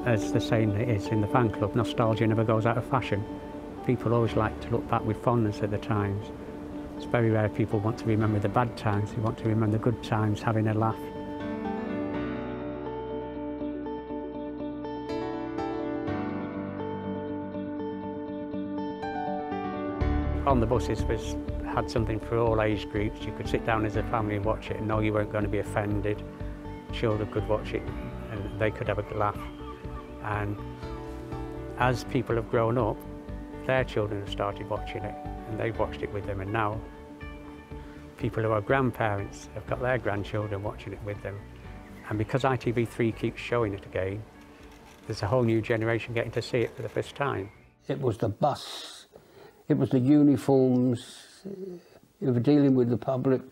As the saying is in the fan club, nostalgia never goes out of fashion. People always like to look back with fondness at the times. It's very rare people want to remember the bad times, they want to remember the good times, having a laugh. On the Buses had something for all age groups. You could sit down as a family and watch it and know you weren't going to be offended. Children could watch it and they could have a laugh. And as people have grown up, their children have started watching it and they've watched it with them, and now people who are grandparents have got their grandchildren watching it with them. And because ITV3 keeps showing it again, there's a whole new generation getting to see it for the first time. It was the bus, it was the uniforms, you were dealing with the public,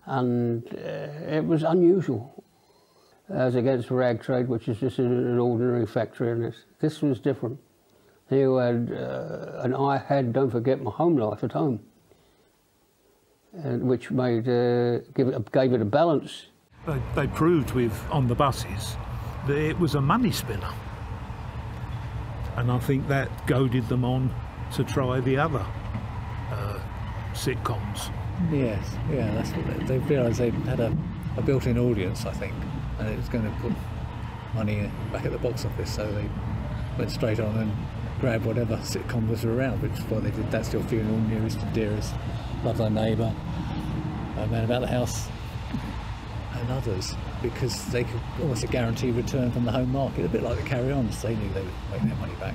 and it was unusual. As against rag trade, which is just an ordinary factory, and this was different. You had, and I had, don't forget, my home life at home, and which made gave it a balance. They proved with On the Buses that it was a money spinner, and I think that goaded them on to try the other sitcoms. Yes, yeah, that's what they realised they had a built-in audience, I think, and it was going to put money back at the box office, so they went straight on and grabbed whatever sitcom was around, which is why they did That's Your Funeral, Nearest and Dearest, Love Thy Neighbour, Man About the House, and others, because they could almost guarantee return from the home market, a bit like the Carry-Ons. They knew they would make their money back.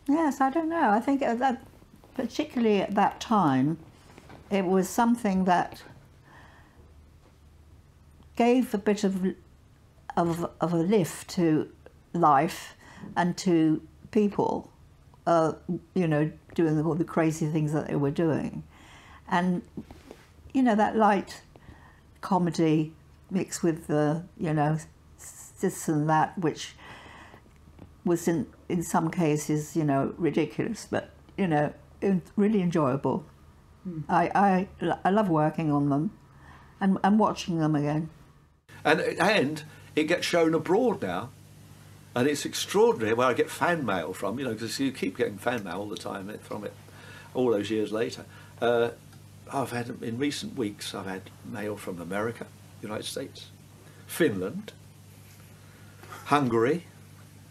Yes, I don't know. I think that, particularly at that time, it was something that gave a bit of a lift to life and to people, you know, doing all the crazy things that they were doing. And, you know, that light comedy mixed with the, you know, this and that, which was in some cases, you know, ridiculous, but, you know, really enjoyable. I love working on them and watching them again. And it gets shown abroad now, and it's extraordinary where I get fan mail from, you know, because you keep getting fan mail all the time from it, all those years later. I've had, in recent weeks, I've had mail from America, United States, Finland, Hungary,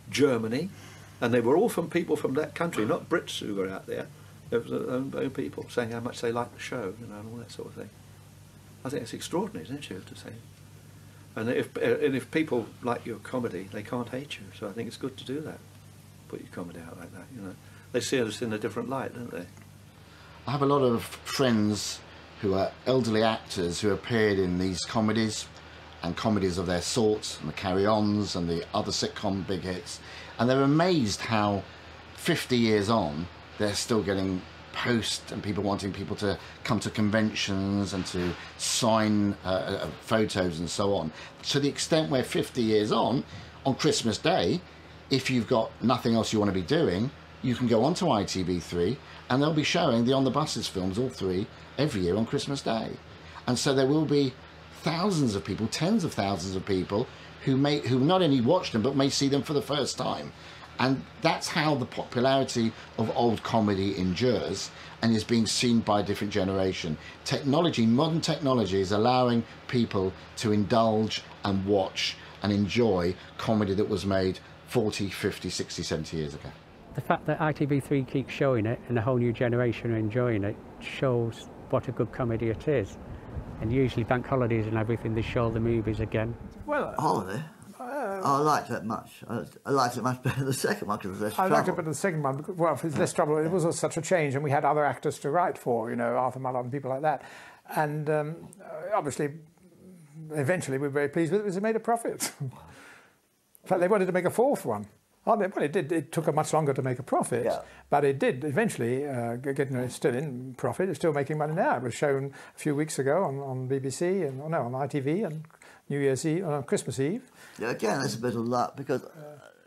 Germany, and they were all from people from that country, not Brits who were out there. It was own people saying how much they liked the show, you know, and all that sort of thing. I think it's extraordinary, isn't it, to say? And if people like your comedy, they can't hate you. So I think it's good to do that. Put your comedy out like that, you know. They see us in a different light, don't they? I have a lot of friends who are elderly actors who appeared in these comedies and comedies of their sort, and the Carry-Ons and the other sitcom big hits, and they're amazed how 50 years on they're still getting posts and people wanting people to come to conventions and to sign photos and so on, to the extent where 50 years on Christmas Day, if you've got nothing else you want to be doing, you can go onto ITV3 and they'll be showing the On the Buses films, all three, every year on Christmas Day. And so there will be thousands of people, tens of thousands of people who not only watch them but may see them for the first time. And that's how the popularity of old comedy endures and is being seen by a different generation. Technology, modern technology, is allowing people to indulge and watch and enjoy comedy that was made 40, 50, 60, 70 years ago. The fact that ITV3 keeps showing it and a whole new generation are enjoying it shows what a good comedy it is. And usually bank holidays and everything, they show the movies again. Well, holiday? I liked it much. I liked it much better than the second one because there's less trouble. I liked it better than the second one because, well, there's less trouble. It was such a change, and we had other actors to write for, you know, Arthur Mullard and people like that. And obviously, eventually, we were very pleased with it because it made a profit. In fact, they wanted to make a fourth one. Well, it did. It took much longer to make a profit, but it did eventually it's still in profit. It's still making money now. It was shown a few weeks ago on BBC and on ITV and New Year's Eve, on Christmas Eve. Yeah, again, there's a bit of luck because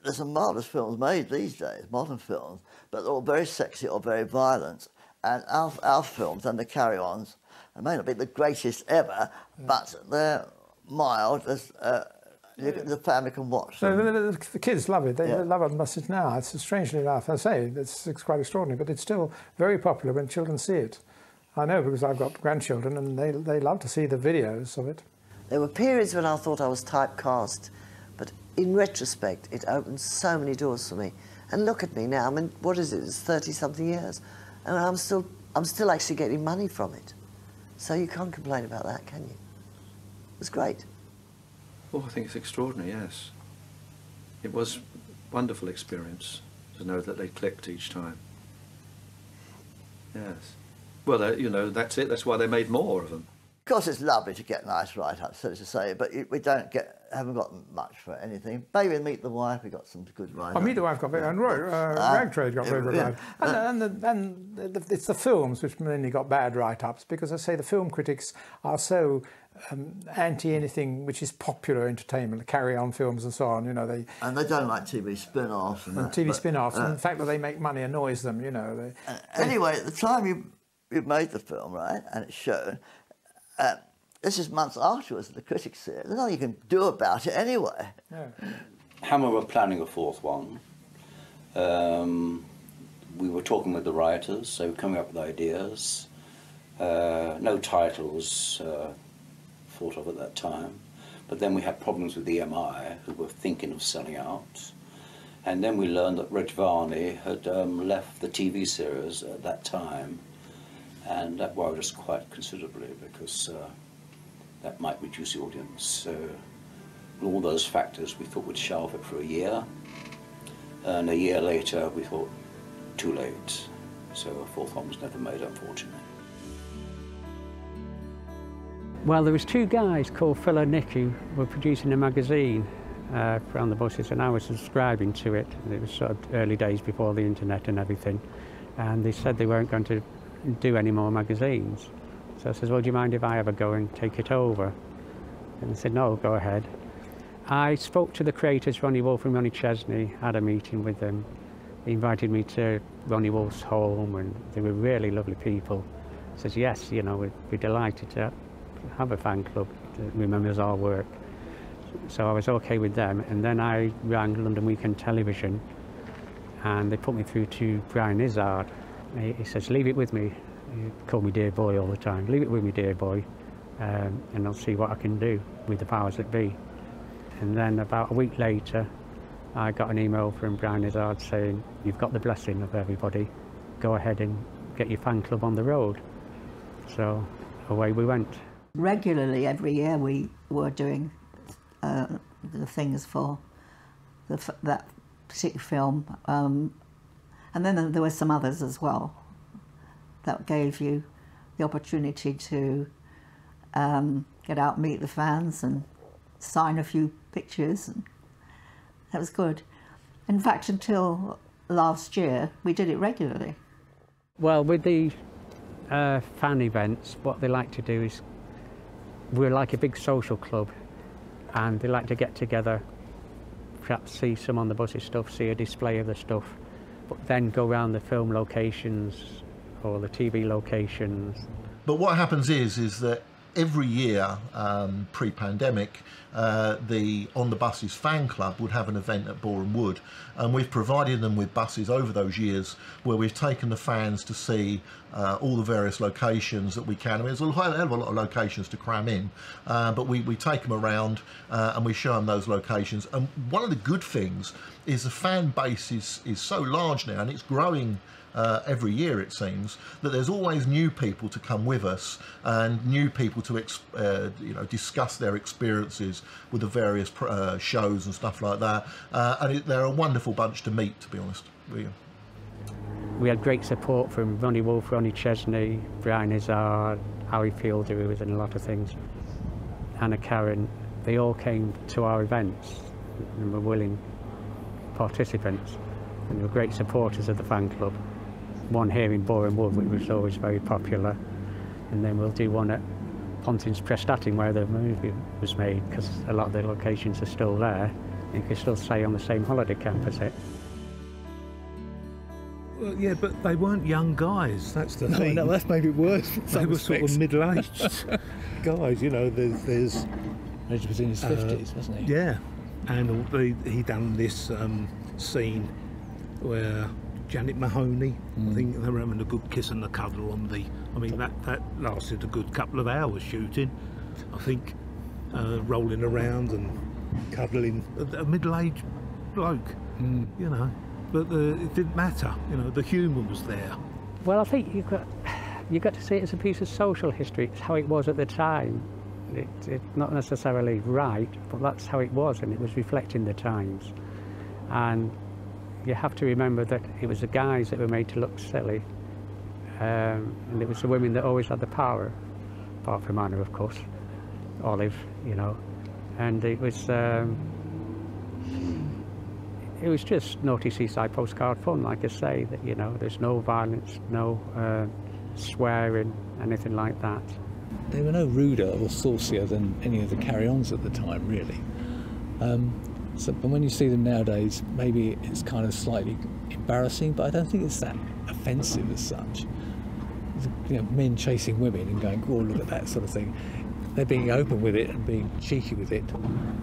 there's some marvellous films made these days, modern films, but they're all very sexy or very violent. And our films and the Carry-Ons, they may not be the greatest ever, but they're mild as the family can watch. So the kids love it. They love On the Buses now. It's strangely enough, I say, it's quite extraordinary, but it's still very popular when children see it. I know because I've got grandchildren and they love to see the videos of it. There were periods when I thought I was typecast, but in retrospect, it opened so many doors for me. And look at me now. I mean, what is it? It's 30-something years, and I'm still actually getting money from it. So you can't complain about that, can you? It was great. Oh, I think it's extraordinary. Yes, it was a wonderful experience to know that they clicked each time. Yes. Well, you know, that's it. That's why they made more of them. Of course, it's lovely to get nice write-ups, so to say, but we haven't got much for anything. Maybe in Meet the Wife, we got some good write-ups. Oh, Meet the Wife got very, and Roy, Ragtrade got very good write-ups. And it's the films which mainly got bad write-ups, because I say the film critics are so anti-anything which is popular entertainment, the carry-on films and so on, you know. And they don't like TV spin-offs. And TV spin-offs, and the fact that they make money annoys them, you know. Anyway, at the time you made the film, right, and it's shown, this is months afterwards that the critics see it. There's nothing you can do about it anyway. Yeah. Hammer were planning a fourth one. We were talking with the writers, so coming up with ideas. No titles thought of at that time. But then we had problems with the EMI, who were thinking of selling out. And then we learned that Reg Varney had left the TV series at that time. And that worried us quite considerably, because that might reduce the audience. So with all those factors, we thought we'd shelve it for a year. And a year later, we thought, too late. So a fourth one was never made, unfortunately. Well, there was two guys called Phil and Nick who were producing a magazine for On the Buses, and I was subscribing to it. It was sort of early days before the internet and everything. And they said they weren't going to do any more magazines. So I said, well, do you mind if I ever go and take it over? And they said, no, go ahead. I spoke to the creators, Ronnie Wolf and Ronnie Chesney, had a meeting with them. They invited me to Ronnie Wolf's home, and they were really lovely people. I said, yes, you know, we'd be delighted to have a fan club that remembers our work. So I was okay with them, and then I rang London Weekend Television, and they put me through to Brian Izzard. He says, leave it with me. He called me dear boy all the time. Leave it with me, dear boy, and I'll see what I can do with the powers that be. And then about a week later, I got an email from Brian Izzard saying, you've got the blessing of everybody. Go ahead and get your fan club on the road. So away we went. Regularly, every year, we were doing the things for that particular film. And then there were some others as well that gave you the opportunity to get out, meet the fans and sign a few pictures. And that was good. In fact, until last year, we did it regularly. Well, with the fan events, what they like to do is, we're like a big social club, and they like to get together, perhaps see some On the Buses stuff, see a display of the stuff, but then go around the film locations or the TV locations. But what happens is that every year, pre-pandemic, the On the Buses fan club would have an event at Boreham Wood, and we've provided them with buses over those years where we've taken the fans to see all the various locations that we can. I mean, there's a hell of a lot of locations to cram in, but we take them around and we show them those locations. And one of the good things is the fan base is so large now, and it's growing every year, it seems, that there's always new people to come with us and new people to discuss their experiences with the various shows and stuff like that. And they're a wonderful bunch to meet, to be honest. We had great support from Ronnie Wolf, Ronnie Chesney, Brian Izzard, Harry Fielder, who was in a lot of things, Anna Karen. They all came to our events and were willing participants, and they were great supporters of the fan club. One here in Boreham Wood, which was always very popular, and then we'll do one at Pontins Prestatyn where the movie was made, because a lot of the locations are still there. You can still stay on the same holiday camp as it. Well, yeah, but they weren't young guys, that's the thing. No, that's made it worse. They were sort of middle-aged guys, you know. There's Reg was in his 50s, wasn't he? Yeah, and he done this scene where Janet Mahoney, I think they were having a good kiss and a cuddle on the... I mean, that lasted a good couple of hours shooting, I think, rolling around and cuddling a middle-aged bloke, you know. But it didn't matter, you know, the humour was there. Well, I think you've got to see it as a piece of social history. It's how it was at the time. It's not necessarily right, but that's how it was, and it was reflecting the times. And you have to remember that it was the guys that were made to look silly, and it was the women that always had the power, apart from Anna, of course, Olive, you know. And it was just naughty seaside postcard fun, like I say, that, you know, there's no violence, no swearing, anything like that. They were no ruder or saucier than any of the carry-ons at the time, really. But when you see them nowadays, maybe it's kind of slightly embarrassing, but I don't think it's that offensive as such. You know, men chasing women and going, oh, look at that sort of thing. They're being open with it and being cheeky with it,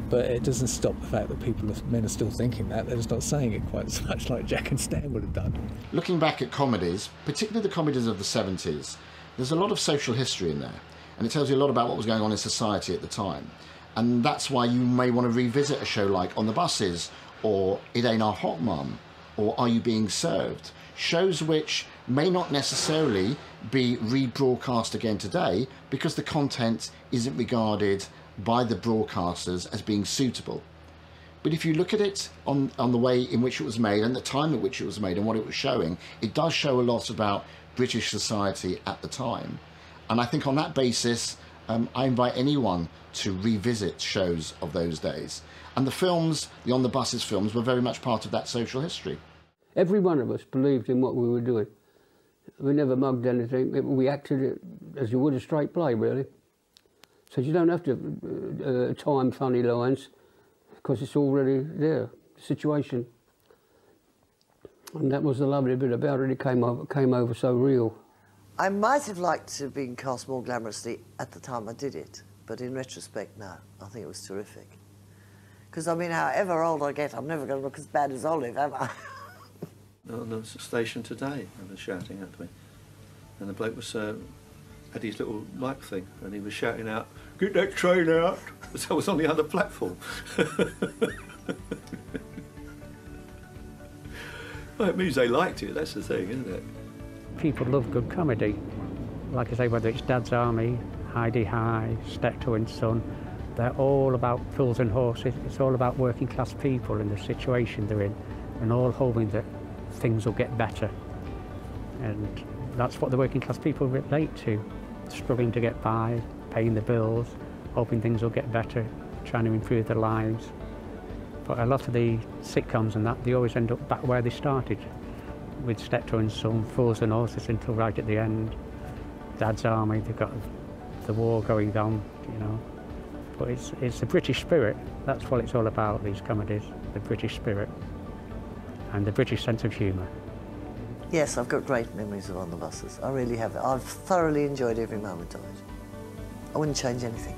but it doesn't stop the fact that men are still thinking that. They're just not saying it quite so much like Jack and Stan would have done. Looking back at comedies, particularly the comedies of the 70s, there's a lot of social history in there, and it tells you a lot about what was going on in society at the time. And that's why you may want to revisit a show like On the Buses, or It Ain't Our Hot Mum, or Are You Being Served? Shows which may not necessarily be rebroadcast again today because the content isn't regarded by the broadcasters as being suitable. But if you look at it on the way in which it was made and the time at which it was made and what it was showing, it does show a lot about British society at the time. And I think on that basis, I invite anyone to revisit shows of those days. And the films, the On the Buses films, were very much part of that social history. Every one of us believed in what we were doing. We never mugged anything. We acted it as you would a straight play, really. So you don't have to time funny lines because it's already there, the situation. And that was the lovely bit about it. It came over so real. I might have liked to have been cast more glamorously at the time I did it, but in retrospect, no. I think it was terrific. Because, I mean, however old I get, I'm never going to look as bad as Olive, am I? On the station today, I was shouting at me, and the bloke was had his little mic thing, and he was shouting out, "Get that train out!" So I was on the other platform. Well, it means they liked it. That's the thing, isn't it? People love good comedy. Like I say, whether it's Dad's Army, Heidi High, Stector and Son, they're all about fools and horses. It's all about working class people and the situation they're in, and all hoping that things will get better. And that's what the working class people relate to, struggling to get by, paying the bills, hoping things will get better, trying to improve their lives. But a lot of the sitcoms and that, they always end up back where they started, with Stector and Son, Fools and Horses until right at the end. Dad's Army, they've got the war going on, you know. But it's the British spirit, that's what it's all about, these comedies, the British spirit and the British sense of humour. Yes, I've got great memories of On the Buses. I really have. I've thoroughly enjoyed every moment of it. I wouldn't change anything.